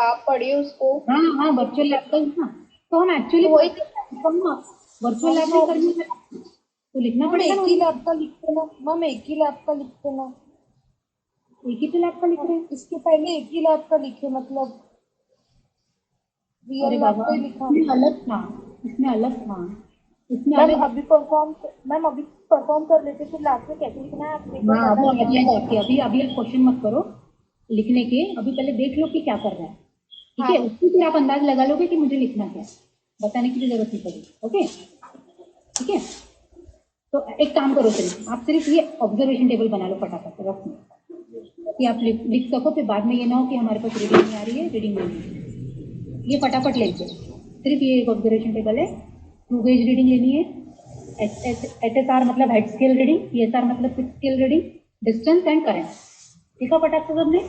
आप पढ़िए उसको। हाँ हाँ, वर्चुअल लैब का ही ना। तो हम एक्चुअली वही वर्चुअल लैब में हम करनी है तो लिखना हम पड़ेगा ना एक ही उसमें। लैब का लिखते ना, हम एक ही लैब का लिखते ना। एक ही तो लैब का लिख रहे हैं। इसके पहले एक ही लैब का लिखे, मतलब रियल अरे लैब बाबा, का ही लिखा। इसमें अलग था, इसमें अलग था, इसमें मैम अलग। अभी परफॉर्म मैम अभी परफॉर्म कर लेते, फिर लास्ट में कैसे लिखना है आप एक बार हाँ, बता वो आ देना। जाएगा आपके। अभी अभी आप क्वेश्चन मत करो लिखने के, अभी पहले देख लो कि क्या कर रहा है। ठीक हाँ है, उससे फिर आप अंदाज लगा लोगे कि मुझे लिखना क्या है, बताने की भी जरूरत नहीं पड़ेगी। ओके, ठीक है। तो एक काम करो, सिर्फ आप सिर्फ ये ऑब्जर्वेशन टेबल बना लो फटाफट रफ में, कि आप लिख सको, फिर बाद में ये ना हो कि हमारे पास रीडिंग नहीं आ रही है, रीडिंग नहीं आ रही है। ये फटाफट लेके सिर्फ ये एक ऑब्जर्वेशन टेबल है। टू गेज रीडिंग लेनी है। एच एस आर मतलब head scale reading, P S R मतलब fix scale reading, distance and current. देखा फटाक से सबने?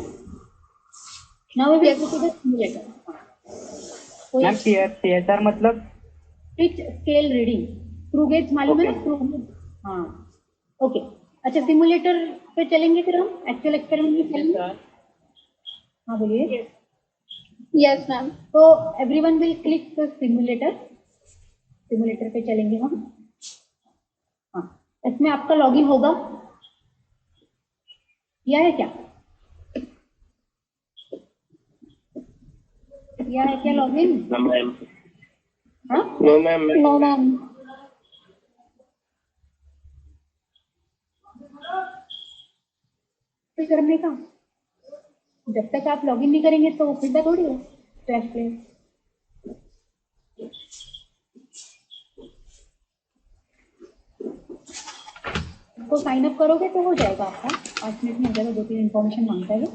Now we will yes go to the simulator. कोई मैम पीएसआर मतलब? Fix scale reading. Screw gauge मालूम है ओके। ना, स्क्रू गेज? हाँ, ओके। अच्छा, सिमुलेटर पे चलेंगे फिर हम एक्चुअल एक्सपेरिमेंट में चलेंगे। हाँ बोलिए। Yes ma'am. तो everyone will click simulator. Simulator पे चलेंगे हम। हाँ, इसमें आपका लॉगिन होगा, किया है क्या? किया है क्या लॉगिन? मैम हाँ, नो मैम। No ma'am. फिर करने का, जब तक आप लॉगिन नहीं करेंगे तो फिर थोड़ी है फ्लैश पे। तो साइन अप करोगे तो हो जाएगा आपका, 5 मिनट में हो जाएगा। 2-3 इन्फॉर्मेशन मांगता है वो,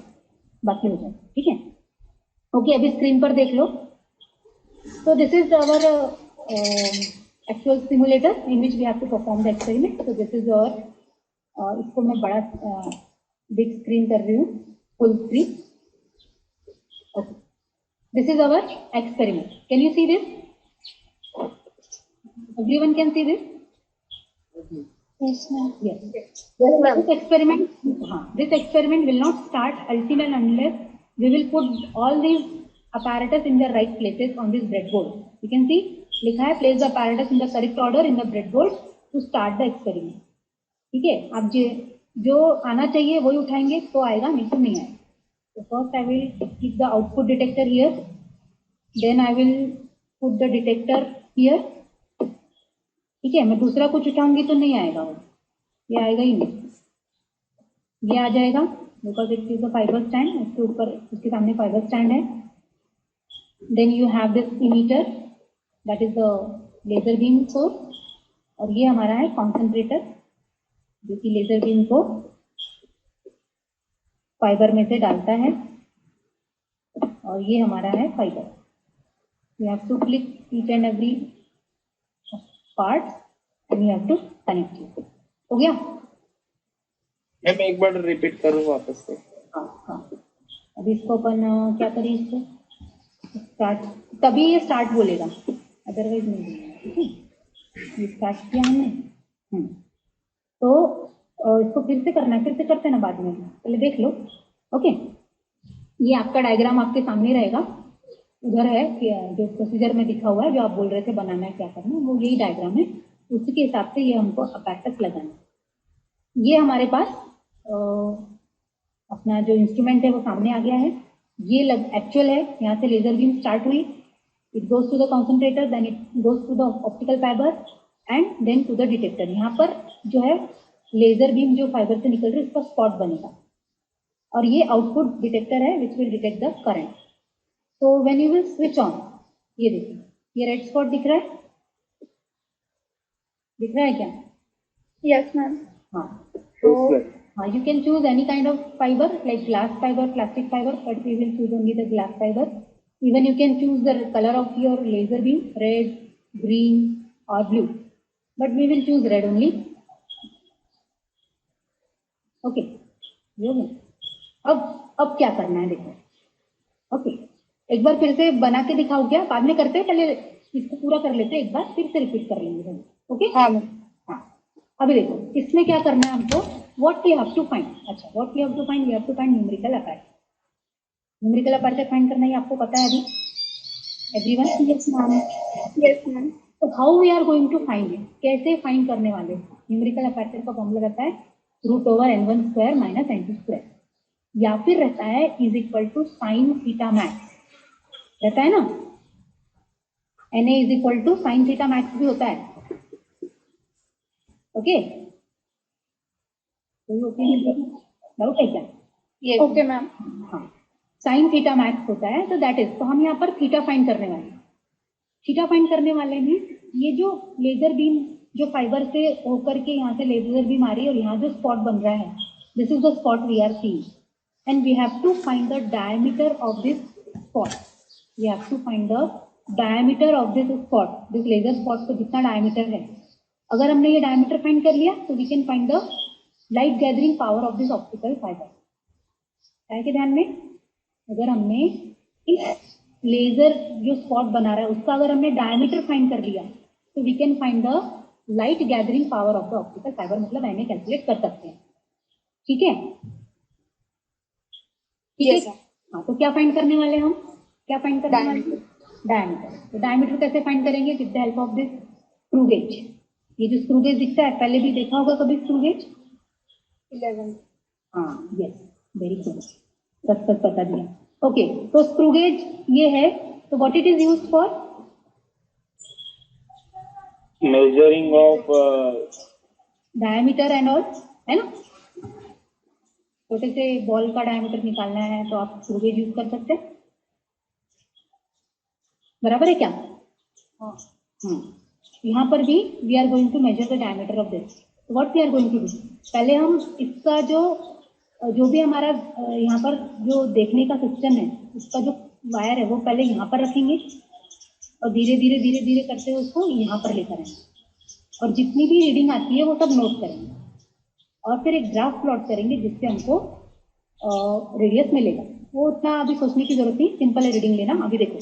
बाकी हो जाएगा। ठीक है, ओके। अभी स्क्रीन पर देख लो। So this is our actual simulator in which we have to perform the experiment. So this is our इसको मैं बड़ा बिग स्क्रीन कर रही हूँ, full screen. Okay, this is our experiment. Can you see this? Everyone can see this? Yes ma'am. Yes. Yes ma'am. This experiment, this experiment will not start until and unless we will put all these apparatus in the right places on this breadboard. You can see लिखा है place the apparatus in the correct order in the breadboard to start the experiment. ठीक है, आप जो आना चाहिए वही उठाएंगे तो आएगा, नहीं तो नहीं आएगा। So first I will keep the output detector here, then I will put the detector here. ठीक है, मैं दूसरा कुछ उठाऊंगी तो नहीं आएगा वो, ये आएगा ही नहीं, ये आ जाएगा because it is a fibre stand. उसके ऊपर, उसके सामने फाइबर स्टैंड है। Then you have this emitter, that is the laser beam source, और ये हमारा है कॉन्सेंट्रेटर जो कि लेजर बीम को फाइबर में से डालता है, और ये हमारा है fibre. You have to click each and every part and you have to connect it. हो गया? मैम एक बार रिपीट करूँ वापस से? हाँ, अभी इसको अपन क्या करें, इसको स्टार्ट, तभी ये स्टार्ट बोलेगा, अदरवाइज नहीं बोलेगा। ठीक है, ये स्टार्ट किया हमने। तो इसको फिर से करना है, फिर से करते ना बाद में, पहले देख लो। ओके, ये आपका डायग्राम आपके सामने रहेगा, उधर है कि जो प्रोसीजर में दिखा हुआ है, जो आप बोल रहे थे बनाना है क्या करना है, वो यही डायग्राम है। उसी के हिसाब से ये हमको अपैरेटस लगाना है। ये हमारे पास अपना जो इंस्ट्रूमेंट है वो सामने आ गया है। ये एक्चुअल है, यहाँ से लेजर बीम स्टार्ट हुई, it goes to the concentrator, then it goes to the optical fibre and then to the detector. यहाँ पर जो है लेजर बीम जो फाइबर से निकल रही है उसका स्पॉट बनेगा, और ये आउटपुट डिटेक्टर है which will detect the current. तो when you will switch on, ये देखिए, ये रेड स्पॉट दिख रहा है, दिख रहा है क्या? Yes ma'am. हाँ, तो you can choose any kind of fiber like glass fiber, plastic fiber, but we will choose only the glass fiber. Even you can choose the color of your laser beam, red, green or blue, but we will choose red only. Okay, अब क्या करना है देखो। Okay, एक बार फिर से बना के दिखाओ क्या? बाद में करते हैं, पहले इसको पूरा कर लेते हैं एक बार, फिर से रिपीट कर लेंगे। ओके, हाँ। अभी देखो इसमें क्या करना है हमको, what we have to find. अच्छा, what we have to find, we have to find numerical apparatus. Numerical aperture find करना, ये आपको पता है अभी everyone? Yes ma'am. Yes ma'am. तो how we are going to find it, कैसे find करने वाले? न्यूमेरिकल अपर्चर का फॉर्मूला रहता है √n1 square minus n2 square, या फिर रहता है is equal to sine theta max, रहता है ना? Na is equal to sine theta max भी होता है। ओके, डाउट है क्या? यस। Okay ma'am. हाँ, साइन थीटा मैक्स होता है, तो दैट इज, तो हम यहाँ पर थीटा फाइंड करने वाले हैं। थीटा फाइंड करने वाले में ये जो लेजर बीम जो फाइबर से होकर के यहाँ से लेजर बीम आ रही है और यहाँ जो स्पॉट बन रहा है, this is the spot we are seeing and we have to find the diameter of this spot. We have to find the diameter of this spot, this laser spot को जितना डायमीटर है, अगर हमने ये diameter find कर लिया तो we can find the light gathering power of this optical fibre. है कि ध्यान में? अगर हमने इस लेजर जो स्पॉट बना रहा है उसका अगर हमने डायमीटर फाइंड कर लिया तो we can find the light gathering power of the optical fibre, मतलब मैंने कैलकुलेट कर सकते हैं। ठीक है? ठीक है। हाँ, तो क्या फाइंड करने वाले हम? क्या फाइंड करने वाले? डायमीटर। तो डायमीटर कैसे फाइंड करेंगे? With the help of this screw gauge. ये जो स्क्रू गेज दिखता है, पहले भी देखा होगा कभी स्क्रू गेज? 11। हाँ, यस, वेरी गुड, सच बता दिया। ओके, तो स्क्रू गेज ये है, तो what it is used for? Measuring of diameter and all, है ना? छोटे से बॉल का डायमीटर निकालना है तो आप स्क्रू गेज यूज कर सकते हैं, बराबर है क्या? हाँ। यहाँ पर भी we are going to measure the diameter of this. What we are going to do, पहले हम इसका जो भी हमारा यहाँ पर जो देखने का सिस्टम है, उसका जो वायर है वो पहले यहाँ पर रखेंगे और धीरे धीरे धीरे धीरे करते हुए उसको यहाँ पर लेकर आएंगे और जितनी भी रीडिंग आती है वो सब नोट करेंगे और फिर एक ग्राफ प्लॉट करेंगे जिससे हमको रेडियस मिलेगा। वो उतना अभी सोचने की जरूरत नहीं, सिंपल है रीडिंग लेना। अभी देखो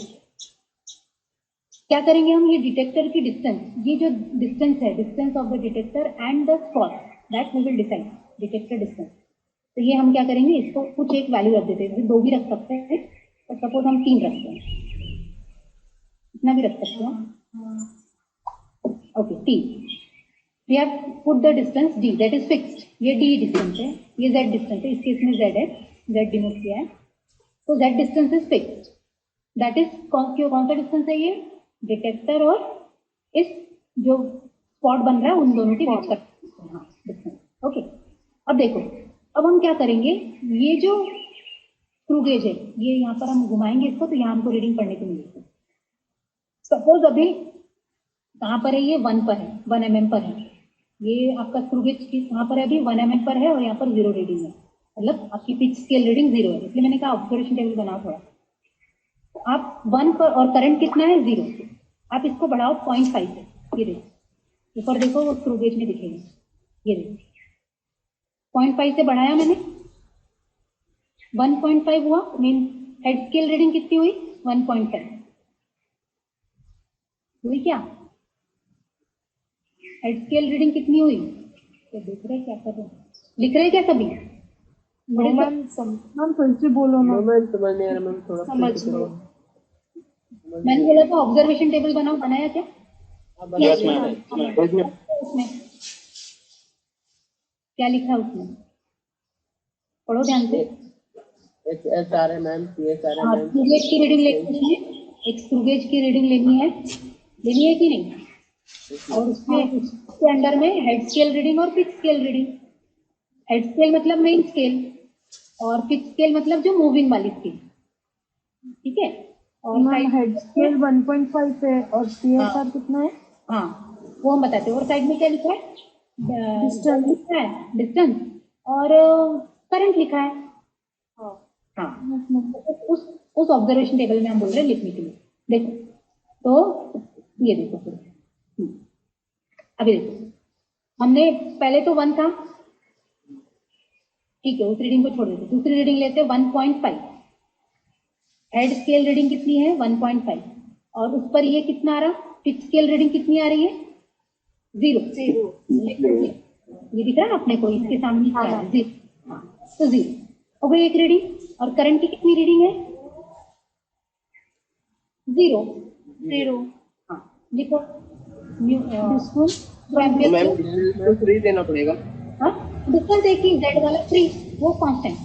क्या करेंगे हम, ये डिटेक्टर की डिस्टेंस, ये जो डिस्टेंस है, distance of the detector and the spot, that we will decide, detector distance. तो ये हम क्या करेंगे, इसको कुछ एक वैल्यू रख देते हैं, 2 भी रख सकते हैं और सपोज हम 3 रखते हैं, इतना भी रख सकते हैं। Okay, T, we have put the distance D, that is fixed. ये डी डिस्टेंस है, ये जेड डिस्टेंस है, इस केस में जेड है, जेड डिनोट किया है, तो Z distance is fixed. That is कौन सा डिस्टेंस है? ये डिटेक्टर और इस जो स्पॉट बन रहा है उन दोनों के बीच का डिस्टेंस। ओके, अब देखो, अब हम क्या करेंगे, ये जो स्क्रू गेज है ये यहाँ पर हम घुमाएंगे इसको तो यहाँ हमको रीडिंग पढ़ने को मिलेगी। सपोज अभी कहाँ पर है, ये 1 पर है, 1 mm पर है, ये आपका स्क्रू गेज कहाँ पर है, अभी 1 mm पर है और यहाँ पर 0 रीडिंग है, मतलब आपकी पिच स्केल रीडिंग 0 है, इसलिए मैंने कहा ऑब्जर्वेशन टेबल बनाओ थोड़ा। आप 1 पर और करंट कितना है 0, आप इसको बढ़ाओ 0.5 से, ये देखो ऊपर देखो वो स्क्रू गेज में दिखेगा, ये देखो 0.5 से बढ़ाया मैंने, 1.5 हुआ, मीन हेड स्केल रीडिंग कितनी हुई, 1.5 हुई क्या? हेड स्केल रीडिंग कितनी हुई? तो देख रहे क्या कर रहे, लिख रहे क्या सभी? मैम फिर से बोलो ना। मैम समझ नहीं आ रहा मैम, थोड़ा समझ लो। मैंने बोला था ऑब्जर्वेशन टेबल बनाओ, बनाया क्या? Yes ma'am. उसमें क्या लिखा है उसमें, पढ़ो ध्यान से। SRM मैम, CSRM हाँ, मैम। स्क्रू गेज की रीडिंग लेनी है, एक स्क्रू गेज की रीडिंग लेनी है कि नहीं? और उसके अंडर में हेड स्केल रीडिंग और pitch scale reading. Head scale मतलब मेन स्केल और पिच स्केल मतलब जो मूविंग वाली स्केल, ठीक है? और हेड स्केल 1.5 है और CSR कितना है? हाँ, वो हम बताते हैं। और साइड में क्या लिखा है? डिस्टेंस लिखा है, डिस्टेंस और करंट लिखा है। हाँ, उस ऑब्जर्वेशन टेबल में हम बोल रहे हैं लिखने के लिए। देखो तो ये देखो फिर, अभी देखो हमने पहले तो 1 था, ठीक है, उस रीडिंग को छोड़ देते, दूसरी रीडिंग लेते हैं 1.5। हेड स्केल रीडिंग कितनी है? 1.5 और उस पर ये कितना आ रहा, पिच स्केल रीडिंग कितनी आ रही है? 0। ये दिख रहा है अपने को, इसके सामने 0, तो 0 हो गई एक रीडिंग। और करंट की कितनी रीडिंग है? 0। हाँ लिखो तो मैम डिस्टेंस 3 देना पड़ेगा। हाँ डिस्टेंस एक ही जेड वाला 3 वो कांस्टेंट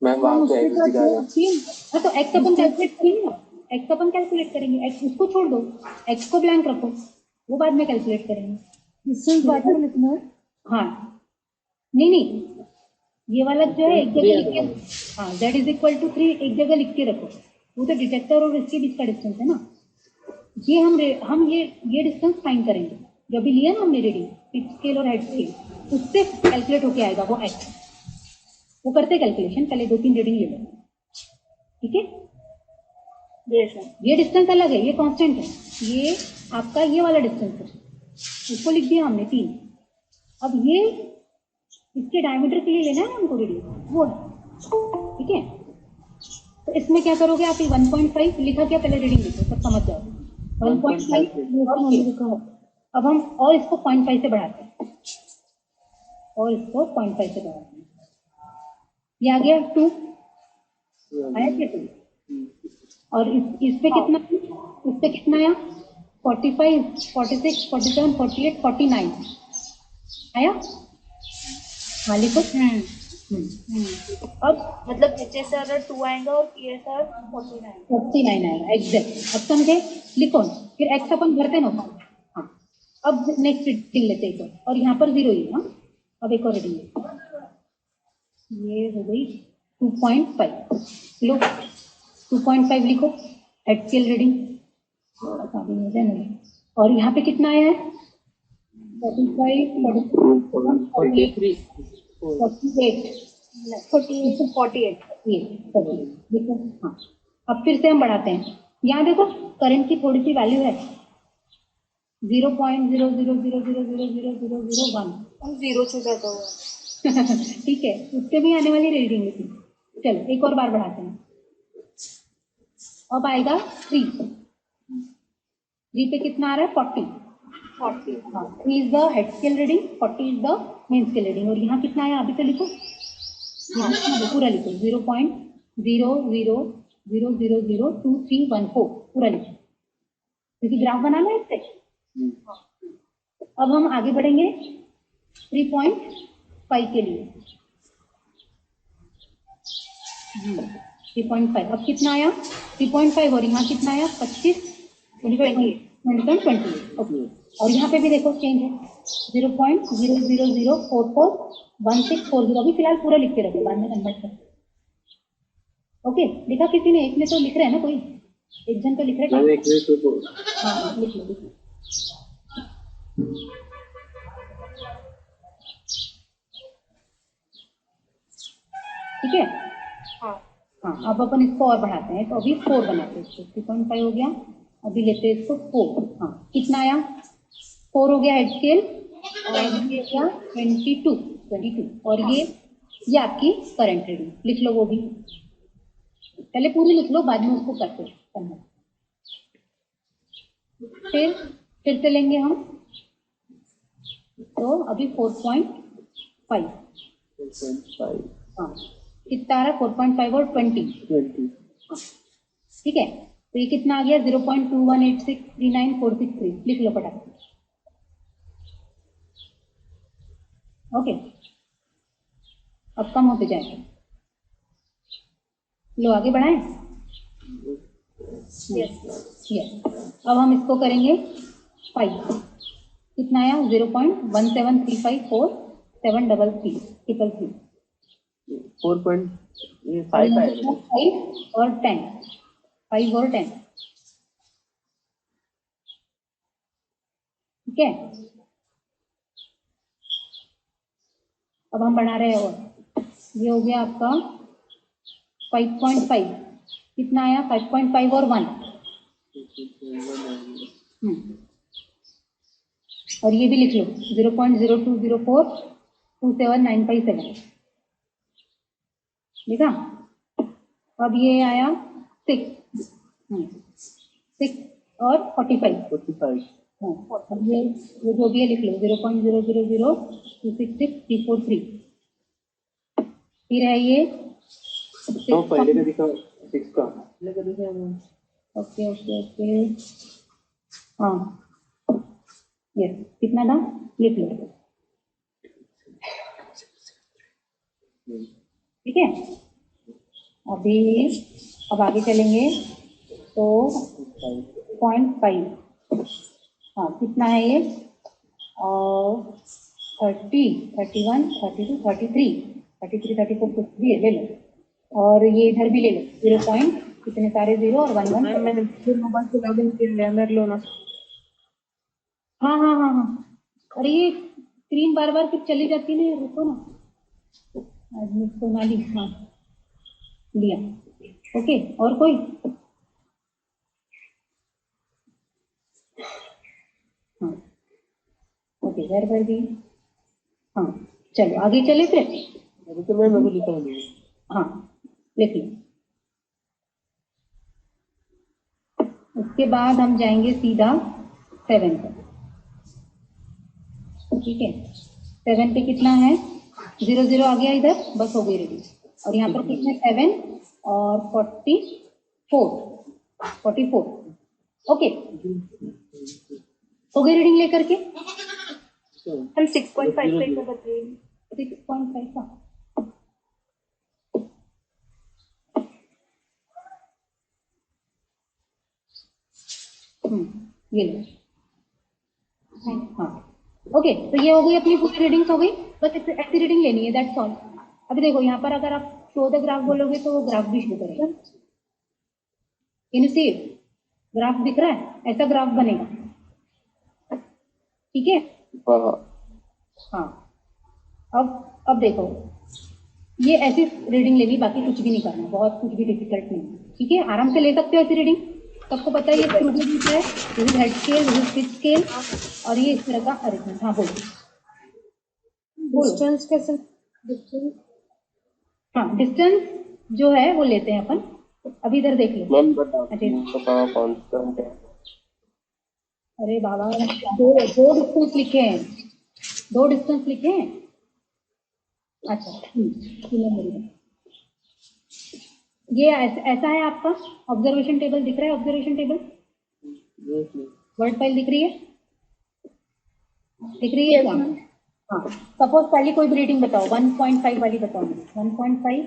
मैम वहाँ पे एक्स दिखा रहा है। हाँ तो एक्स अपन कैलकुलेट करेंगे ना, एक्स अपन कैलकुलेट करेंगे, एक्स उसको छोड़ दो, एक्स को ब्लैंक रखो, वो बाद में कैलकुलेट करेंगे। डिस्टेंस बाद में लिखना है। हाँ नहीं ये वाला जो है एक जगह लिख के, हाँ z इज इक्वल टू 3 एक जगह लिख के रखो, वो तो डिटेक्टर और इसके बीच का डिस्टेंस है ना। ये हम ये डिस्टेंस फाइंड करेंगे जो अभी लिया ना हमने रीडिंग पिच स्केल और हेड स्केल, उससे कैलकुलेट होके आएगा वो एक्स। वो करते कैलकुलेशन, पहले 2-3 रीडिंग ले लो, ठीक है। ये डिस्टेंस अलग है, ये कांस्टेंट है, ये आपका ये वाला डिस्टेंस है, उसको लिख दिया हमने 3। अब ये इसके डायमीटर के लिए लेना है हमको रीडिंग, वो ठीक है। तो इसमें क्या करोगे आप, 1.5 लिखा क्या, पहले रीडिंग लिखो सब समझ जाओ। 1.5 अब हम और इसको 0.5 से बढ़ाते हैं, और इसको 0.5 से बढ़ाते हैं, ये आ गया 2 आया क्या 2। और इस पे कितना, इस पे कितना आया 45, 46, 47, 48, 49 आया। हाँ लिखो। अब मतलब HSR 2 आएगा और PSR 49 आएगा एग्जैक्ट। अब समझे, लिखो फिर एक्स अपन भरते ना। हाँ अब नेक्स्ट रीडिंग लेते हैं और यहाँ पर 0 ही। हाँ अब एक और रीडिंग लेते, ये हो गई 2.5 लो, 2.5 लिखो हेड स्केल रीडिंग। और यहाँ पे कितना आया है 45, 48, 48 देखो। हाँ अब फिर से हम बढ़ाते हैं, यहाँ देखो करंट की थोड़ी सी वैल्यू है 0.00000001 हम 0 से ज्यादा हुआ। ठीक है, उससे भी आने वाली रीडिंग थी। चलो एक और बार बढ़ाते हैं, अब आएगा 3 पे कितना आ रहा है 40। 3 is the head scale reading, 40 is the main scale reading. और यहाँ कितना आया अभी तो लिखो, पूरा लिखो 0.00002314 पूरा लिखो, क्योंकि ग्राफ बनाना है इससे। अब हम आगे बढ़ेंगे 3.5 के लिए। 3.5 अब कितना आया 3.5 और यहाँ कितना आया 25, 28 ओके। और यहाँ पे भी देखो चेंज है 0.00044164 अभी फिलहाल पूरा लिख के रखो, बाद में कन्वर्ट कर। ओके लिखा किसी ने, एक ने तो लिख रहे हैं ना, कोई एक जन तो लिख रहे हैं। हाँ लिख लो। ठीक है। हाँ अब अपन इसको और बढ़ाते हैं, तो अभी 4 बनाते हैं, 3.5 हो गया, अभी लेते हैं इसको 4। हाँ कितना आया 4 हो गया हेड स्केल, और ये क्या 22 और ये आपकी करंट रीडिंग लिख लो, वो भी पहले पूरी लिख लो, बाद में उसको करते करना। फिर से लेंगे हम, तो अभी 4.5 हाँ कितना आ रहा है 4.5 और 20 ठीक है। तो ये कितना आ गया 0.218639463 लिख लो फटाफट। ओके अब कम होते जाएगा, लो आगे बढ़ाएं। यस अब हम इसको करेंगे 5, कितना आया 0.173547333 5 और 10 5 और 10 ठीक है। अब हम बढ़ा रहे हैं, और ये हो गया आपका 5.5, कितना आया 5.5 और 1 और ये भी लिख लो 0.0204279557 देखा। अब ये आया 6 और 45 अब ये जो भी है लिख लो 0.00026643 फिर है ये तो पहले का दिखा 6 का ओके ओके ओके हाँ ये कितना था लिख लो ठीक है। अभी अब आगे चलेंगे तो 0.5 हाँ कितना है ये 30 31 32 33 33 34 कुछ भी है ले लो और ये इधर भी ले लो 0 पॉइंट कितने सारे 0 और 1 1 मैंने मोबाइल से लॉगिन किया मेरे लो ना हाँ हाँ हाँ हाँ अरे ये स्क्रीन बार बार फिर चली जाती है रुको ना आदमी सोनाली हाँ लिया ओके और कोई हाँ ओके घर पर भी हाँ चलो आगे चले फिर अभी तो मैं मेरे को लिखा नहीं हाँ लिख लो उसके बाद हम जाएंगे सीधा 7 पर ठीक है 7 पे कितना है 0 0 आ गया इधर बस हो गई रेडी और यहाँ पर कितने 7 और 44 ओके हो गई रीडिंग लेकर के हम 6.5 पे कर बताइए 6.5 का ये लो हाँ ओके तो ये हो गई अपनी पूरी रीडिंग्स हो गई बस ऐसी रीडिंग लेनी है दैट्स ऑल। अभी देखो यहाँ पर अगर आप शो द ग्राफ बोलोगे तो वो ग्राफ भी शो करेगा इन सी ग्राफ दिख रहा है ऐसा ग्राफ बनेगा ठीक है हाँ अब देखो ये ऐसी रीडिंग लेनी बाकी कुछ भी नहीं करना बहुत कुछ भी डिफिकल्ट नहीं ठीक है आराम से ले सकते हो ऐसी रीडिंग सबको पता है ये स्क्रू गेज है this is head scale this is pitch scale और ये इस तरह का अरेंजमेंट हाँ बोलो डिस्टेंस कैसे डिस्टेंस हाँ डिस्टेंस जो है वो लेते हैं अपन अभी इधर देख लो मैम बताओ कांस्टेंट है अरे बाबा दो डिस्टेंस लिखे हैं अच्छा ये ऐसा है आपका ऑब्जर्वेशन टेबल दिख रहा है ऑब्जर्वेशन टेबल वर्ड फाइल दिख रही है क्या हाँ सपोज पहले कोई भी रीडिंग बताओ 1.5 वाली बताओ 1.5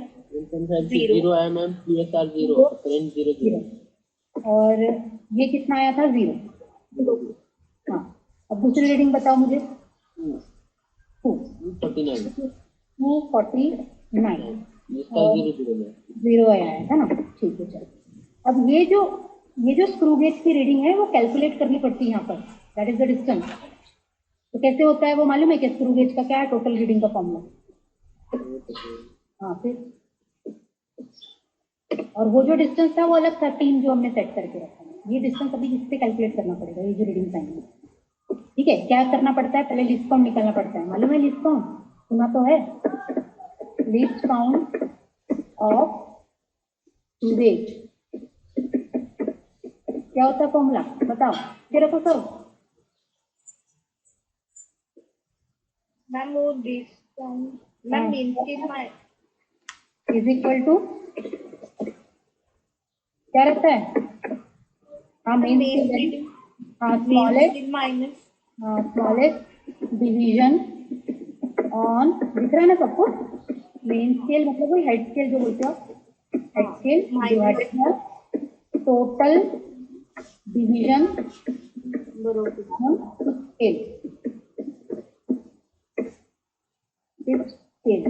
0 है मैम PSR 0 करंट 0 और ये कितना आया था 0 हाँ अब दूसरी रीडिंग बताओ मुझे 249 0 आया है ना ठीक है चलो अब ये जो स्क्रू गेज की रीडिंग है वो कैलकुलेट करनी पड़ती है यहाँ पर दैट इज द डिस्टेंस तो कैसे होता है वो मालूम है कि स्क्रू गेज का क्या है टोटल रीडिंग का फॉर्मूला हाँ फिर और वो जो डिस्टेंस था वो अलग था 3 जो हमने सेट करके रखा है ये डिस्टेंस अभी इससे कैलकुलेट करना पड़ेगा ये जो रीडिंग आएंगे ठीक है क्या करना पड़ता है पहले लिस्ट काउंट निकालना पड़ता है मालूम है लिस्ट काउंट सुना तो है लिस्ट काउंट ऑफ स्क्रूगेज क्या होता है फॉर्मूला बताओ फिर रखो सर मैम वो डिस्टेंस मैम मेन स्केल में इज इक्वल टू क्या रहता है हाँ मेन स्केल हाँ स्मॉलेस्ट डिवीजन ऑन दिख रहा है ना सबको मेन स्केल मतलब वही हेड स्केल जो बोलते हो head scale divided by total division scale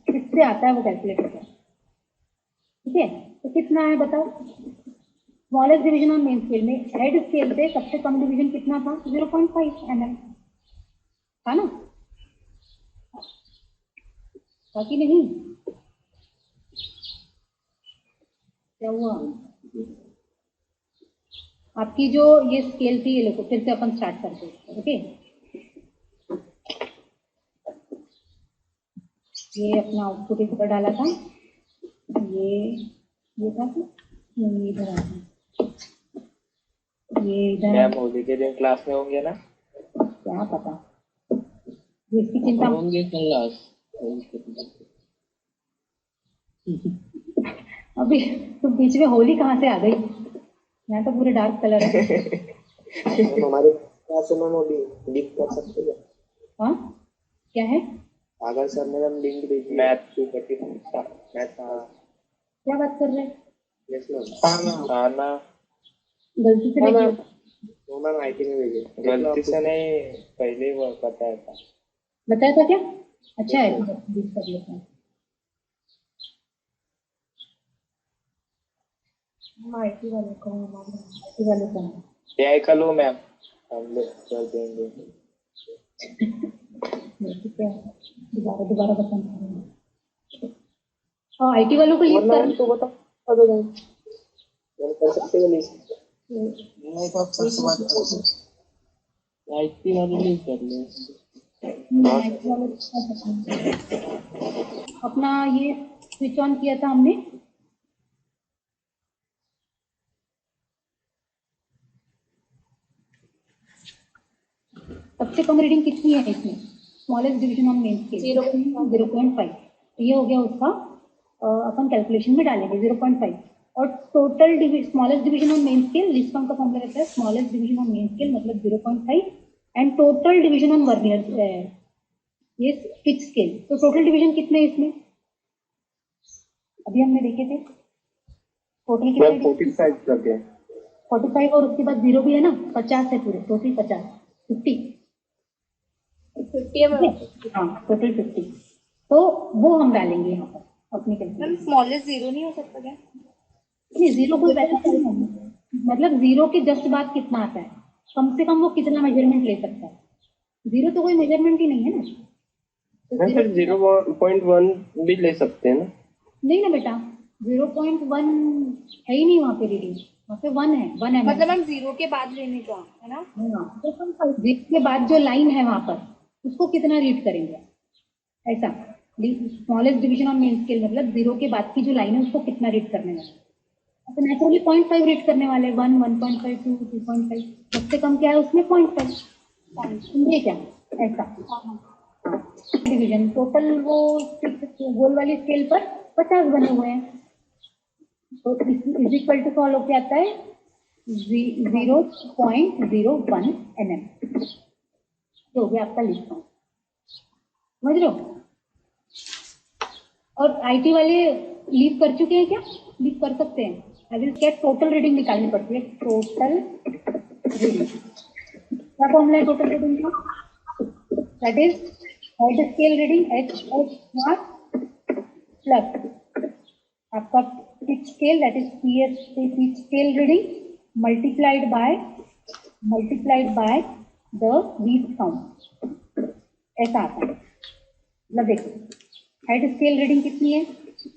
किससे आता है वो कैलकुलेट होता है ठीक है तो कितना है बताओ smallest division on main scale में हेड स्केल पे सबसे कम डिवीजन कितना था 0.5 mm था ना बाकी नहीं क्या हुआ आपकी जो ये स्केल थी ये लोग फिर से अपन स्टार्ट करते हैं ओके ये अपना आउटपुट इस पर डाला था ये था ये इधर आ ये इधर मैम होली के दिन क्लास में होंगे ना क्या पता इसकी चिंता होंगे क्लास अभी तो बीच में होली कहाँ से आ गई? यहाँ तो पूरे डार्क कलर है। मैम हमारे क्लास से मैम अभी लिंक कर सकते हैं हाँ क्या है? अगर सर ने मैम लिंक भेजी मैथ 234 मैथ क्या बात कर रहे हैं? यस मैम खाना गलती से हाँ नहीं मैम किया? वो मैम आईटी में भेजे गलती से नहीं, पहले ही वो बताया था। बताया था क्या? अच्छा है तो बीच कर लेते हैं। IT वाले को IT वाले को है। एआई का लो मैम, हम लोग कर देंगे। ठीक है, दोबारा बताना। हाँ IT वालों को लीव कर तो बता दो मैम कर सकते हैं लिस्ट नहीं तो आप सर से बात करो आईटी वाले नहीं कर ले। IT वाले को कर सकते हैं। अपना ये स्विच ऑन किया था हमने। सबसे कम रीडिंग कितनी है इसमें? Smallest division on main scale 0.5। ये हो गया उसका, अपन कैलकुलेशन में डालेंगे 0.5। और total smallest division on main scale list count का फॉर्मूला रहता है smallest division on main scale मतलब 0.5 and total division on vernier ये फिक्स स्केल। तो टोटल डिवीजन कितने हैं इसमें? अभी हमने देखे थे टोटल कितने? 45 कर दिया। 45 और उसके बाद 0 भी है ना, 50 है पूरे, टोटल 50 50 हाँ टोटल 50। तो वो हम डालेंगे यहाँ पर अपनी कैलकुलेशन। स्मॉलेस्ट 0 नहीं हो सकता क्या? नहीं जीरो कोई वैसा नहीं है, मतलब जीरो के जस्ट बाद कितना आता है, कम से कम वो कितना मेजरमेंट ले सकता है। जीरो तो कोई मेजरमेंट ही नहीं है ना। तो फिर 0.1 भी ले सकते हैं ना? नहीं ना बेटा, 0.1 है ही नहीं वहाँ पे रीडिंग, वहाँ पे 1 है, 1 है मतलब हम 0 के बाद लेने का है ना? जीरो के बाद जो लाइन है वहाँ पर उसको कितना रीड करेंगे ऐसा। Smallest division on main scale मतलब 0 के बाद की जो लाइन है उसको कितना रीड करने वाले, तो नेचुरली 0.5 रीड करने वाले, 1 1.5 2 2.5, सबसे कम क्या है उसमें 0.5 समझे क्या ऐसा। डिवीजन टोटल वो गोल वाली स्केल पर 50 बने हुए हैं, तो इज इक्वल टू फॉलो क्या आता है 0.01 mm। तो हो गया आपका लिस्ट काउंट, समझ लो। और आईटी वाले लीव कर चुके हैं क्या? लीव कर सकते हैं। अभी क्या टोटल रीडिंग निकालनी पड़ती है, टोटल रीडिंग क्या फॉर्मूला है टोटल रीडिंग का? That is head scale reading H/0 plus आपका pitch scale that is pitch scale reading multiplied by the least count, ऐसा आता है। मतलब देखो हेड स्केल रीडिंग कितनी है,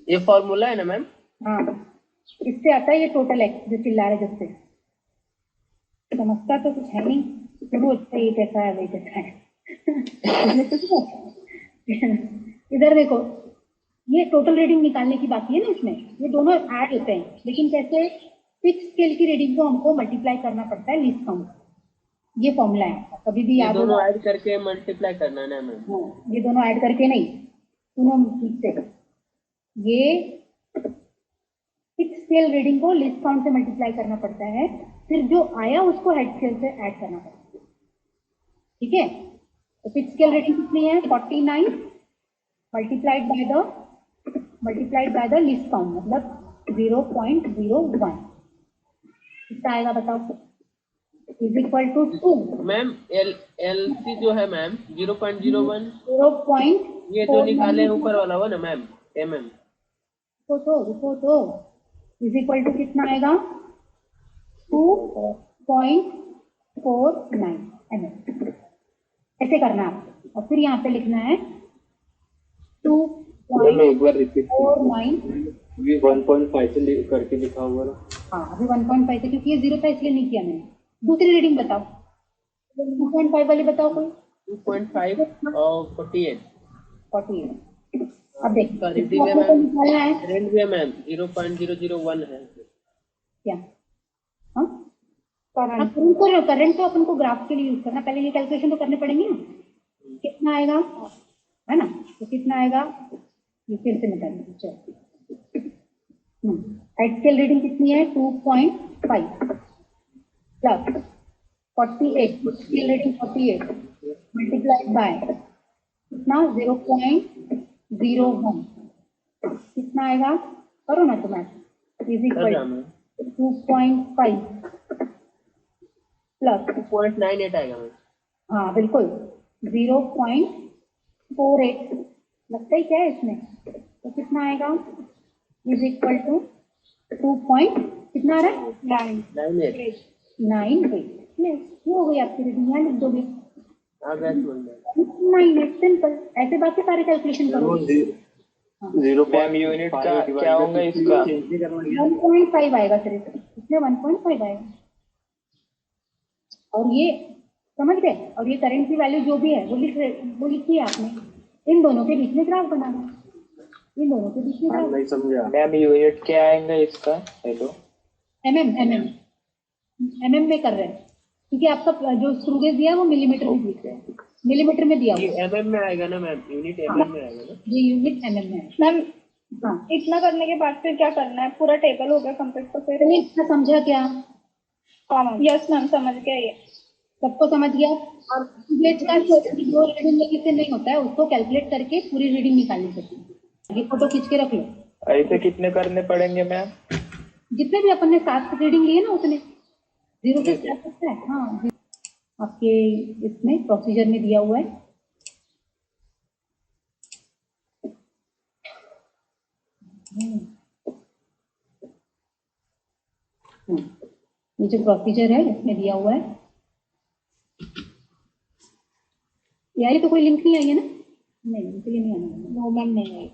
ये फॉर्मूला है ना मैम? हाँ इससे आता है ये टोटल एक्स जो चिल्ला रहे जिससे समझता तो कुछ है नहीं, शुरू होता ये कैसा है वही कैसा है। इधर देखो ये टोटल रीडिंग निकालने की बाकी है ना, इसमें ये दोनों ऐड होते हैं, लेकिन कैसे फिक्स स्केल की रीडिंग को हमको मल्टीप्लाई करना पड़ता है लीस्ट काउंट। ये फॉर्मूला है, कभी भी याद दोनों होगा। ऐड करके मल्टीप्लाई करना है ना मैम? हाँ, ये दोनों ऐड करके नहीं, सुनो ठीक से, ये फिक्स स्केल रीडिंग को लिस्ट काउंट से मल्टीप्लाई करना पड़ता है, फिर जो आया उसको हेड स्केल से ऐड करना पड़ता है, ठीक है। तो फिक्स स्केल रीडिंग कितनी है 49 multiplied by the least count मतलब 0.01 कितना आएगा बताओ, is equal to 2 ma'am. LC जो है मैम 0.01 ये जो 0.4 निकाले ऊपर वाला वो ना मैम mm। रुको इज इक्वल टू कितना आएगा 2.49 mm, ऐसे करना है आपको, और फिर यहाँ पे लिखना है 2.49। एक बार रिपीट 1.5 से करके लिखा हुआ ना? हाँ अभी 1.5 से, क्योंकि ये 0 था इसलिए नहीं किया मैंने। दूसरी रीडिंग बताओ, 2.5 वाली बताओ कोई। 2.5 और 48। अब देखो करेंट इसको अपने को निकालना है भी है मैम 0.001 है क्या, हाँ करंट तो अपन को ग्राफ के लिए यूज करना, पहले ये कैलकुलेशन तो करने पड़ेंगे ना, कितना आएगा है ना, तो कितना आएगा ये फिर से निकालेंगे। चलो एक्सएल रीडिंग कितनी है 2.5 plus 48 XL reading 48 multiplied by कितना 0.01 कितना आएगा करो ना तो मैथ इज इक्वल 2.5 प्लस 2.98 आएगा मैम। हाँ बिल्कुल 0.48 लगता ही क्या है इसमें तो कितना आएगा इज इक्वल टू 2 पॉइंट कितना आ रहा है 9.98 9 ये हो गई आपकी रीडिंग यहाँ लिख दोगे आ गया समझ में। 9 सिंपल ऐसे बाकी सारे कैलकुलेशन करो 0 यूनिट का क्या होगा इसका 1.5 आएगा सिर्फ इसमें 1.5 आएगा और ये समझ गए और ये करंट की वैल्यू जो भी है वो लिखी है आपने इन दोनों के बीच में ग्राफ बनाना इन दोनों के बीच में ग्राफ नहीं समझा मैम यूनिट क्या आएगा इसका हेलो एमएम में कर रहे हैं क्योंकि आपका जो स्क्रू गेज दिया है वो मिलीमीटर में दिया है मिलीमीटर में दिया ये हुआ है एमएम में आएगा ना मैम, यूनिट एमएम में आएगा ना। ये यूनिट एमएम में है मैम हाँ इतना करने के बाद फिर क्या करना है? पूरा टेबल हो गया कंप्लीट तो फिर तुमने इतना समझा क्या हाँ मैम यस मैम समझ गया ये। सबको समझ गया और गेज का जो रीडिंग लेने से नहीं होता है उसको कैलकुलेट करके पूरी रीडिंग निकालनी पड़ती है ये फोटो खींच के रख लो ऐसे कितने करने पड़ेंगे मैम जितने भी अपन ने 7 रीडिंग लिए ना उतने 0 से स्टार्ट होता है हाँ आपके इसमें प्रोसीजर में दिया हुआ है ये जो प्रोसीजर है इसमें दिया हुआ है यार ये तो कोई लिंक नहीं आई है ना नहीं इसके लिए नहीं आना नो मैम नहीं आई।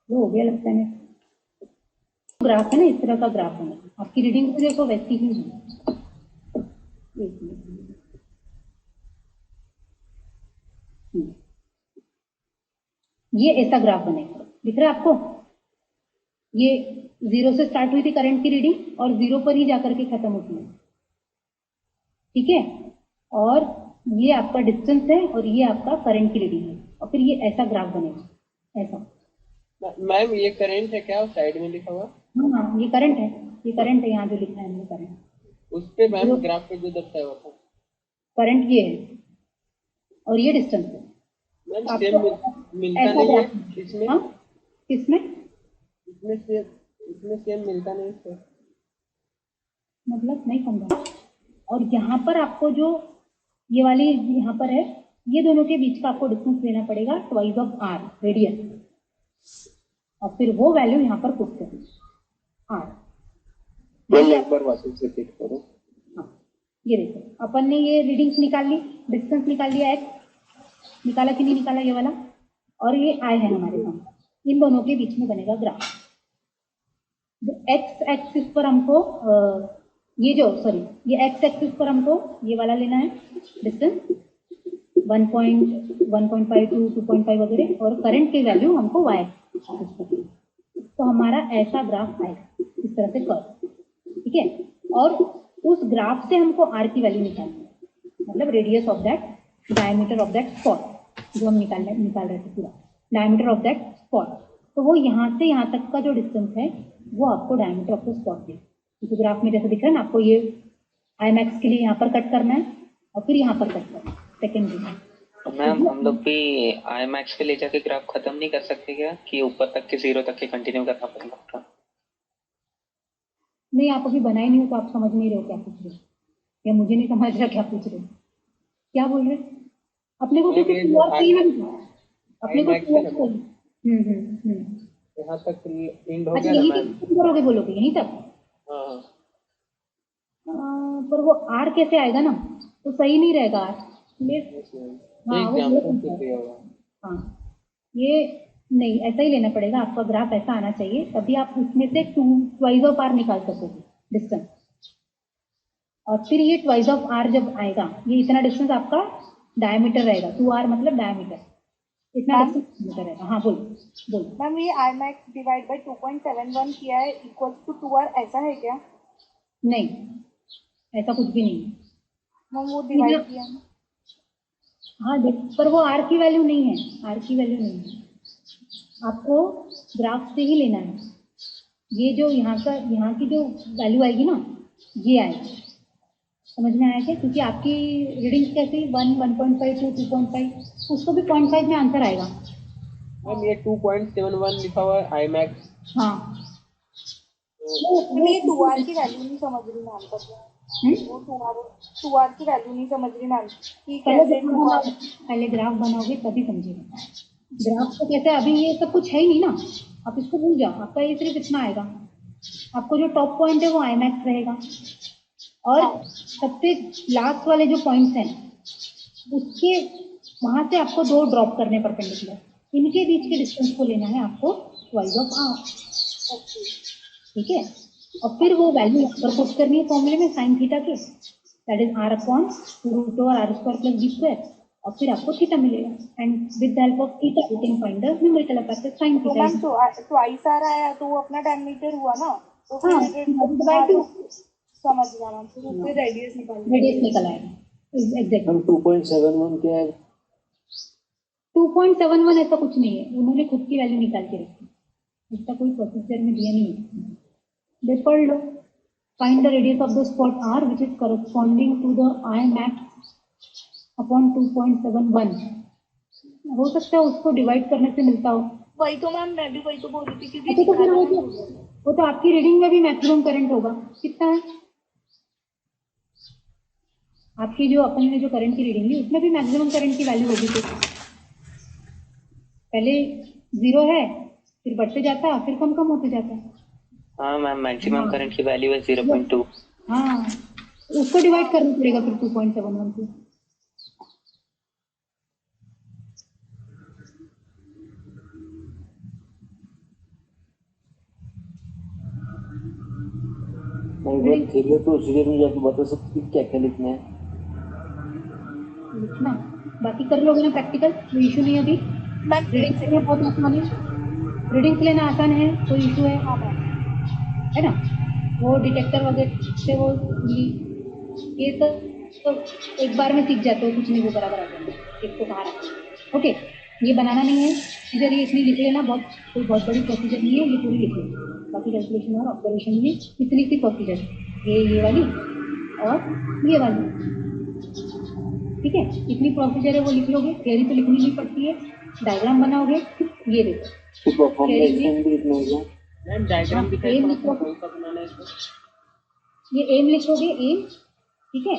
वो हो गया लगता है ग्राफ है ना इस तरह का ग्राफ है आपकी रीडिंग तो देखो वैसी ही है एक मिनट ये ऐसा ग्राफ बनेगा दिख रहा है आपको ये 0 से स्टार्ट हुई थी करंट की रीडिंग और 0 पर ही जाकर के खत्म होती है ठीक है और ये आपका डिस्टेंस है और ये आपका करंट की रीडिंग है और फिर ये ऐसा ग्राफ बनेगा ऐसा मैम ये करंट है क्या साइड में लिखा हुआ? हाँ ये करंट है यहाँ जो लिखा है हमने करंट उस पे मैम ग्राफ पे जो दर्शाया हुआ था करंट ये है और ये डिस्टेंस है मैम आपको सेम मिलता ऐसा नहीं है ग्राफ इसमें। हाँ किसमें इसमें सेम मिलता नहीं है मतलब नहीं समझा और यहाँ पर आपको जो ये वाली यहाँ पर है ये दोनों के बीच का आपको डिस्टेंस लेना पड़ेगा ट्वाइस ऑफ आर रेडियस और फिर वो वैल्यू यहाँ पर पुट करनी आर एक बार वापस से चेक करो हाँ ये देखो अपन ने ये रीडिंग्स निकाल ली डिस्टेंस निकाल लिया एक्स निकाला कि नहीं निकाला ये वाला और ये आई है हमारे सामने इन दोनों के बीच में बनेगा ग्राफ एक्स एक्सिस पर हमको ये जो सॉरी ये एक्स एक्सिस पर हमको ये वाला लेना है डिस्टेंस 1.5 टू 2.5 वगैरह और करंट की वैल्यू हमको वाई तो हमारा ऐसा ग्राफ आएगा इस तरह से कर ठीक है और उस ग्राफ से हमको आर की वैल्यू निकालनी है मतलब radius of that diameter of that spot जो हम निकाल रहे थे पूरा डायमीटर ऑफ दैट स्पॉट तो वो यहाँ से यहाँ तक का जो डिस्टेंस है वो आपको डायमीटर ऑफ द स्पॉट दे क्योंकि ग्राफ में जैसे दिख रहा है ना आपको ये आई मैक्स के लिए यहाँ पर कट करना है और फिर यहाँ पर कट करना है सेकेंडरी में मैम हम लोग भी आई मैक्स पे ले जाके ग्राफ खत्म नहीं कर सकते क्या कि ऊपर तक के 0 तक के कंटिन्यू करना पड़ेगा नहीं आप अभी बनाए नहीं हो तो आप समझ नहीं रहे हो क्या पूछ रहे हो या मुझे नहीं समझ रहा क्या पूछ रहे हो क्या बोल रहे अपने को कुछ और चाहिए नहीं अपने को यहाँ तक एंड हो अच्छा गया ना यहीं मैम। तक करोगे बोलोगे यहीं तक हाँ पर वो आर कैसे आएगा ना तो सही नहीं रहेगा आर हाँ वो एग्जाम्पल तो दिया हुआ है। हाँ ये नहीं ऐसा ही लेना पड़ेगा आपका ग्राफ ऐसा आना चाहिए तभी आप उसमें से ट्वाइस ऑफ आर निकाल सकोगे डिस्टेंस और फिर ये ट्वाइस ऑफ आर जब आएगा ये इतना डिस्टेंस आपका डायमीटर रहेगा 2r मतलब डायमीटर इतना डिस्टेंस रहेगा हाँ बोलो मैम ये आई मैक्स डिवाइड बाई 2.71 किया है इक्वल टू 2r ऐसा है क्या? नहीं ऐसा कुछ भी नहीं है मैम वो डिवाइड किया है हाँ पर वो आर की वैल्यू नहीं है, आर की वैल्यू नहीं है, आपको ग्राफ से ही लेना है। ये जो यहाँ की जो वैल्यू आएगी ना, ये आएगी। समझ में आया क्या? क्योंकि आपकी रीडिंग कैसी 1, 1.5, 2, 2.5, उसको भी 0.5 में आंसर आएगा। मैम ये 2.71 लिखा हुआ है आई मैक्स। हाँ मैं ये 2R की वैल्यू नहीं समझ रही मैम, वो 2R की वैल्यू नहीं समझ रही मैम कि कैसे 2R। पहले ग्राफ बनाओगे तभी समझेगा। ग्राफ तो कैसे, अभी ये सब कुछ है ही नहीं ना, आप इसको भूल जाओ। आपका ये सिर्फ इतना आएगा, आपको जो टॉप पॉइंट है वो आई मैक्स रहेगा, और सबसे लास्ट वाले जो पॉइंट्स हैं उसके वहां से आपको 2 ड्रॉप करने परपेंडिकुलर, इनके बीच के डिस्टेंस को लेना है आपको ट्वाइस ऑफ आर। ठीक है, और फिर वो वैल्यू पर पुट करनी है फॉर्मूले में साइन थीटा के, that is r upon root over r square plus b square, और फिर आपको थीटा मिलेगा। And with the help of theta you can find the numerical effect sine तो थीटा। मैम ट्वाइस आ रहा है तो वो अपना डायमीटर हुआ ना, तो हाँ, फिर समझ गया मैम, फिर उससे रेडियस निकल आएगा। एग्जैक्टली। हम 2.71 क्या है? 2.71 ऐसा कुछ नहीं है, उन्होंने खुद की वैल्यू निकाल के रखी, इसका कोई प्रोसीजर में दिया नहीं है। दे पढ़ लो। Find the radius of the spot r which is corresponding to the I max upon 2.71। हो सकता है उसको डिवाइड करने से मिलता हो। वही तो मैम, मैं भी वही तो बोल रही थी, तो फिर वो तो आपकी रीडिंग में भी मैक्सिमम करंट होगा। कितना है आपकी, जो अपन ने जो करंट की रीडिंग ली उसमें भी मैक्सिमम करंट की वैल्यू होगी। तो पहले 0 है, फिर बढ़ते जाता है, फिर कम कम होते जाता है। हाँ मैम, मैक्सिमम करंट की वैल्यू है 0.2। हाँ, उसको डिवाइड करना पड़ेगा फिर 2.71 से। थ्योरी प्रोसीजर में जाके बता सकते क्या क्या लिखना है? लिखना बाकी कर लोगे ना प्रैक्टिकल, कोई इशू नहीं। अभी मैम रीडिंग के लिए बहुत आसान है, रीडिंग लेना आसान है, कोई इशू है ना? वो डिटेक्टर वगैरह से वो ये तो एक बार में सीख जाते हो, कुछ नहीं वो बराबर आ जाता है, एक को कहाँ रखना। ओके, ये बनाना नहीं है प्रोसीजर, ये इसलिए लिख लेना, कोई बहुत बड़ी प्रोसीजर नहीं है, ये पूरी लिख लेना। बाकी कैलकुलेशन और ऑब्जर्वेशन में इतनी सी प्रोसीजर, ये वाली और ये वाली, ठीक है, इतनी प्रोसीजर है, वो लिख लोगे। थियरी तो लिखनी नहीं पड़ती है, डायग्राम बनाओगे। ये देखो मैम डायग्राम दिखाइए कौन सा बनाना है इसको। ये एम लिखोगे, एम, ठीक है,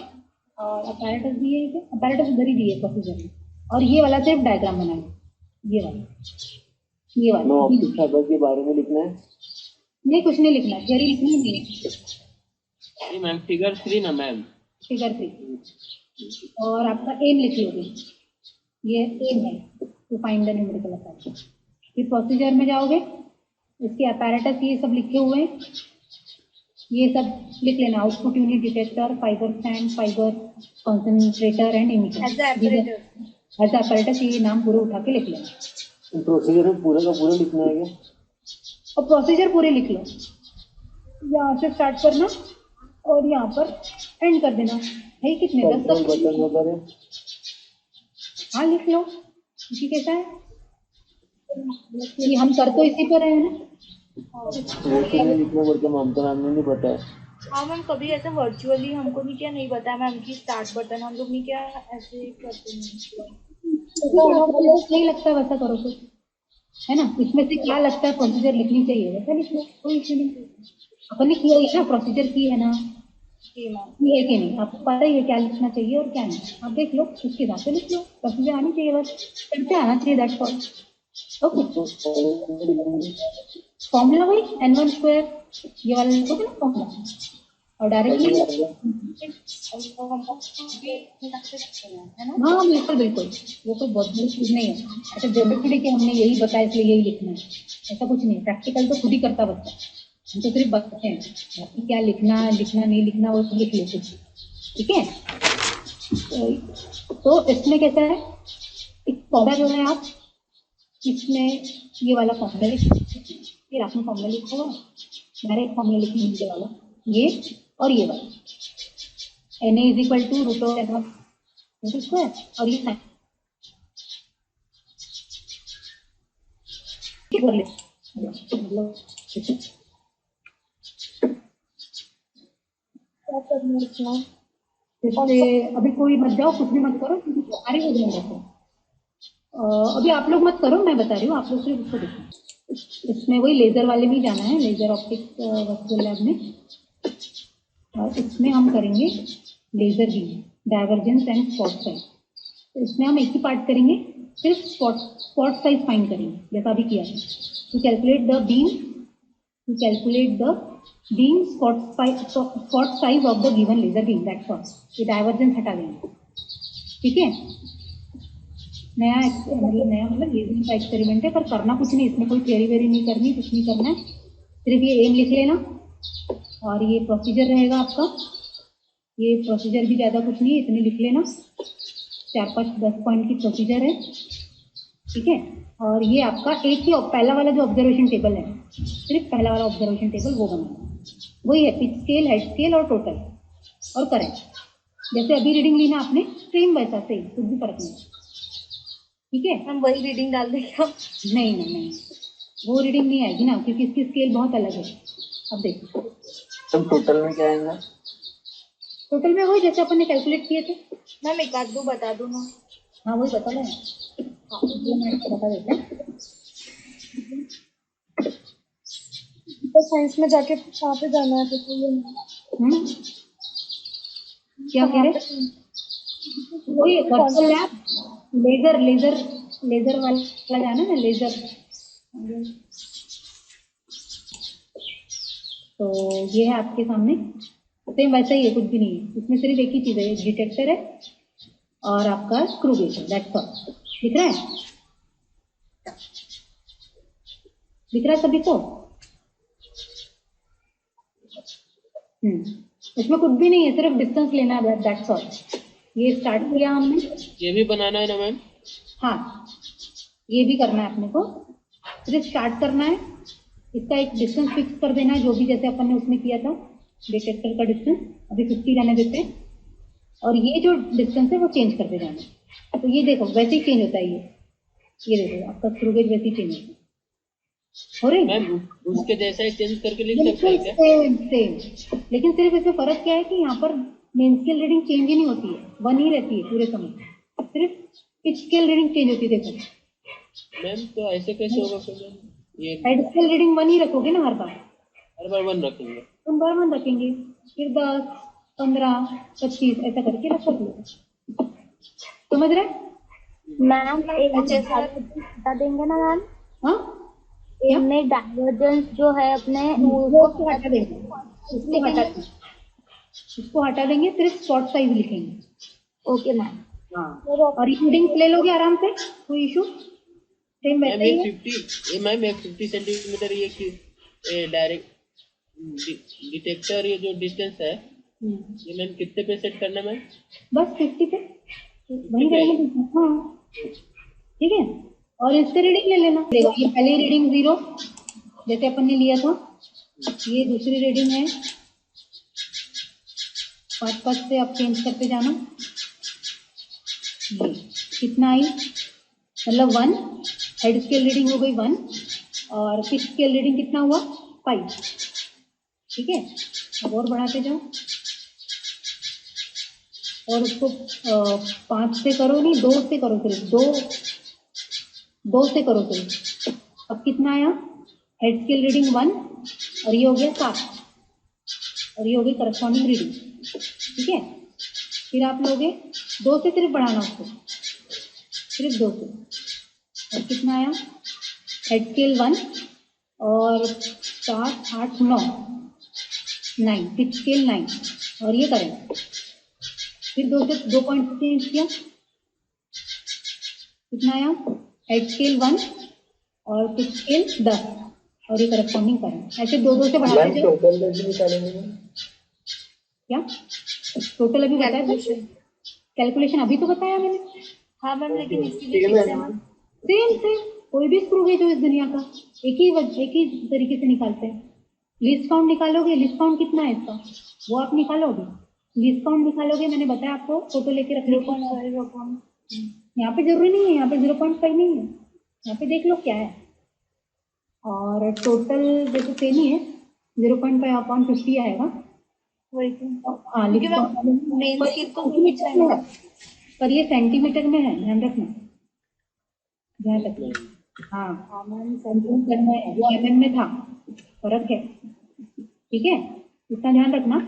और अपैरेटस दिए, अपैरेटस उधर ही दिए प्रोसीजर में, और ये वाला सिर्फ डायग्राम बनाएंगे, ये वाला ऑप्टिक फाइबर के बारे में लिखना है। नहीं, कुछ नहीं लिखना, थियरी लिखनी नहीं है। नहीं मैम, फिगर 3 ना मैम, फिगर 3, और आपका एम लिख लोगे, ये एम है to find the numerical effect. फिर प्रोसीजर में जाओगे, इसके अपैरेटस ये सब लिखे हुए हैं, ये सब लिख लेना। Output unit, detector, fibre stand, fibre concentrator and emitter as apparatus, ये नाम पूरे उठा के लिख लेना। प्रोसीजर में पूरा का पूरा लिखना है क्या? और प्रोसीजर पूरे लिख लो, यहाँ से स्टार्ट करना और यहाँ पर एंड कर देना। है कितने, 10 बटन वगैरह? हाँ लिख लो, इसी कैसा है, ये हम कर तो इसी पर रहे हैं ना। वो तो नहीं लिखना पड़ता मैम, तो हमने नहीं पता है। हाँ मैम, कभी ऐसे वर्चुअली हमको नहीं क्या, नहीं बताया मैम की स्टार्ट बटन हम लोग नहीं क्या ऐसे करते हैं। नहीं लगता वैसा करो तो, है ना? इसमें से क्या लगता है प्रोसीजर लिखनी चाहिए, वैसा लिख लो, कोई इशू नहीं। अपन ने किया है ना, प्रोसीजर की है ना, ये है कि नहीं, आपको पता ही है क्या लिखना चाहिए और क्या नहीं। आप देख लो, उसके हिसाब से लिख लो, प्रोसीजर आनी चाहिए, बस करते आना चाहिए, दैट्स ऑल। ओके, फॉर्मूला वही n1 स्क्वायर, ये वाला लिखोगे ना फॉर्मूला, और डायरेक्टली हाँ बिल्कुल बिल्कुल, वो कोई बहुत बड़ी चीज नहीं है। ऐसा जरूरी नहीं कि हमने यही बताया इसलिए यही लिखना है, ऐसा कुछ नहीं। प्रैक्टिकल तो खुद ही करता बच्चा, हम तो सिर्फ बताते हैं बाकी क्या लिखना नहीं लिखना वो लिख लेते, ठीक है। तो इसमें कैसा है, एक फॉर्मूला जो है, आप इसमें ये वाला फॉर्मूला लिखो, फिर आपने फॉर्मूला लिखा हुआ, मैंने एक फॉर्मूला लिखी नीचे वाला, ये और ये वाला, Na = √n1 स्क्वायर, और ये कर ले मतलब क्या करना है इसमें? इससे अभी कोई मत जाओ, कुछ भी मत करो, क्योंकि सारी हो जाएगा तो अभी आप लोग मत करो, मैं बता रही हूँ, आप लोग सिर्फ उसको देखो। इसमें वही लेजर वाले में जाना है, लेजर ऑप्टिक्स वर्चुअल लैब में, और इसमें हम करेंगे laser beam, divergence and spot size. तो इसमें हम एक ही पार्ट करेंगे, सिर्फ स्पॉट साइज फाइंड करेंगे जैसा अभी किया है। To calculate the beam, to calculate the beam spot size of the given laser beam, that's all. ये डाइवर्जेंस हटा देंगे, ठीक है। नया मतलब लेजर का एक्सपेरिमेंट है, पर करना कुछ नहीं, इसमें कोई थ्योरी वेरी नहीं करनी, कुछ नहीं करना है, सिर्फ ये एम लिख लेना और ये प्रोसीजर रहेगा आपका। ये प्रोसीजर भी ज़्यादा कुछ नहीं है, इतने लिख लेना, 4-5-10 पॉइंट की प्रोसीजर है, ठीक है। और ये आपका एक ही पहला वाला जो ऑब्जर्वेशन टेबल है, सिर्फ पहला वाला ऑब्जर्वेशन टेबल वो बनाना, वही है, पिच स्केल, हेड स्केल और टोटल और करेंट। जैसे अभी रीडिंग ली ना आपने, सेम वैसा सेम, कुछ भी फर्क नहीं, ठीक है। हम वही रीडिंग डाल देंगे अब। नहीं, वो रीडिंग नहीं आएगी ना, क्योंकि इसकी स्केल बहुत अलग है। अब देखो तब टोटल में क्या आएगा? टोटल में वही जैसे अपन ने कैलकुलेट किए थे। मैम एक आध दो बता दो ना। हाँ वही बता रहे हैं, हाँ मैं बता देते हैं। तो साइंस में जाके कहाँ पे जाना है तो क्या कह रहे? वही वर्चुअल लैब, लेजर वाला जाना ना, लेजर। तो ये है आपके सामने, सेम वैसा ही है, कुछ भी नहीं है इसमें, सिर्फ एक ही चीज़ है, एक डिटेक्टर है और आपका स्क्रू गेज है, दैट्स ऑल। दिख रहा है? दिख रहा है सभी को? इसमें कुछ भी नहीं है, सिर्फ डिस्टेंस लेना है, दैट्स ऑल। ये स्टार्ट किया हमने। ये भी बनाना है ना मैम? हाँ ये भी करना है अपने को, सिर्फ स्टार्ट करना है, इसका एक डिस्टेंस फिक्स कर देना है, जो भी जैसे अपन ने उसमें किया था, डिटेक्टर का डिस्टेंस अभी 50 रहने देते हैं, और ये जो डिस्टेंस है वो चेंज करते जाना है। तो ये देखो वैसे ही चेंज होता है, ये देखो आपका स्क्रू गेज वैसे ही चेंज होता है, हो रही मैम उसके जैसा ही चेंज करके लिख सकते बिल्कुल हैं क्या? सेम। लेकिन सिर्फ इसमें फर्क क्या है कि यहाँ पर मेन स्केल रीडिंग चेंज ही नहीं होती है, वन ही रहती है पूरे समय, सिर्फ पिच स्केल रीडिंग चेंज होती है। देखो मैम तो ऐसे कैसे होगा फिर मैम? ये हेड स्केल रीडिंग वन ही रखोगे ना हर बार वन रखेंगे? तुम बार वन रखेंगे, फिर 10, 15, 25 ऐसा करके रख लो, समझ रहे? मैम एक जैसा बता देंगे ना मैम। हाँ इनमें डाइवर्जेंस जो है अपने उसको हटा देंगे, उसको हटा देंगे, सिर्फ स्पॉट साइज लिखेंगे। Okay ma'am. हाँ और रीडिंग्स ले लोगे आराम से, कोई इशू? सेम वैसा ही है। 50 सेंटीमीटर ये डायरेक्ट डिटेक्टर, ये जो डिस्टेंस है ये मैम कितने पे सेट करना है मैम? बस 50 पे वही रहेंगे। हाँ ठीक है, और इससे रीडिंग ले लेना। देखो ये पहली रीडिंग 0 जैसे अपन ने लिया था, ये दूसरी रीडिंग है 5-5 से आप चेंज करते जाना। ये कितना आई, मतलब 1, हेड स्केल रीडिंग हो गई 1 और पिच स्केल रीडिंग कितना हुआ 5, ठीक है। अब और बढ़ाते जाओ और उसको 5 से करो नहीं, 2 से करो, सिर्फ 2 से करो सिर्फ। अब कितना आया, हेड स्केल रीडिंग 1 और ये हो गया 7 और ये हो गई करस्पॉन्डिंग रीडिंग, ठीक है। फिर आप लोगे 2 से सिर्फ बढ़ाना उसको, सिर्फ 2 से। और कितना आया, हेड स्केल 1 और 7, 8, 9, पिच स्केल 9 और ये करें। फिर 2 से 2 पॉइंट चेंज किया, कितना आया, हेड स्केल 1 और पिच स्केल 10 और ये करस्पॉन्डिंग करें। ऐसे 2-2 से बढ़ाते जाओ। क्या टोटल अभी बताया था? कैलकुलेशन अभी तो बताया मैंने। हाँ मैम, लेकिन इसकी भी फिक्स है मैम। सेम कोई भी स्क्रू गेज हो इस दुनिया का एक ही तरीके से निकालते हैं। लीस्ट काउंट निकालोगे, लीस्ट काउंट कितना है इसका वो आप निकालोगे, लीस्ट काउंट निकालोगे, मैंने बताया आपको, फोटो लेके रख लो। यहाँ पे जरूरी नहीं है, यहाँ पे 0.5 नहीं है, यहाँ पे देख लो क्या है, और टोटल जैसे सेम ही है 0.5/50 आएगा। वही तो हाँ क्योंकि लिखो मैं मेन पर स्किल तो वही चाहिए ना। पर ये सेंटीमीटर में है, ध्यान रखना, ध्यान रखना। हाँ हाँ मैम कंट्रोल करना है, वो mm में था, फर्क है, ठीक है, इतना ध्यान रखना।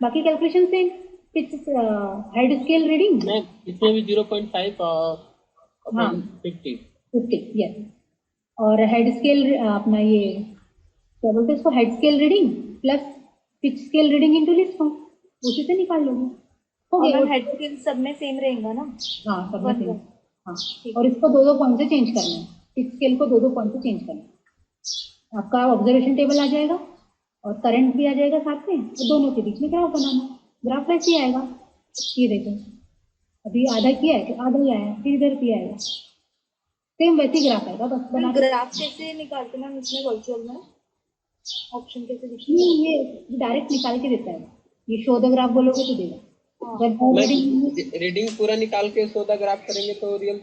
बाकी कैलकुलेशन से हेड स्केल रीडिंग मैं इसमें भी 0.5 हाँ 50 50 यस, और हेड स्केल अपना ये क्या बोलते हैं इसको, head scale reading plus pitch scale reading into list form, उसी से निकाल लोगे, हो और गया मैम वो। हेड स्किल सब में सेम रहेगा ना। हाँ सब में वन same। वन। हाँ ठीक। और इसको 2-2 पॉइंट से चेंज करना है, पिच स्केल को 2-2 पॉइंट से चेंज करना है। आपका ऑब्जर्वेशन टेबल आ जाएगा और करंट भी आ जाएगा साथ में, और दोनों के बीच में ग्राफ बनाना, ग्राफ वैसे ही आएगा। ये देखो अभी आधा किया है, आधा ही आया, फिर इधर भी आएगा, सेम वैसे ही ग्राफ आएगा, बस बना के। ग्राफ कैसे निकालते मैम इसमें वर्चुअल में ऑप्शन कैसे दिखती नहीं ये डायरेक्ट निकाल के देता है, ये शो द ग्राफ बोलोगे तो देगा। हाँ। जब मैं रीडिंग पूरा निकाल के 100 ग्राफ करेंगे तो रियल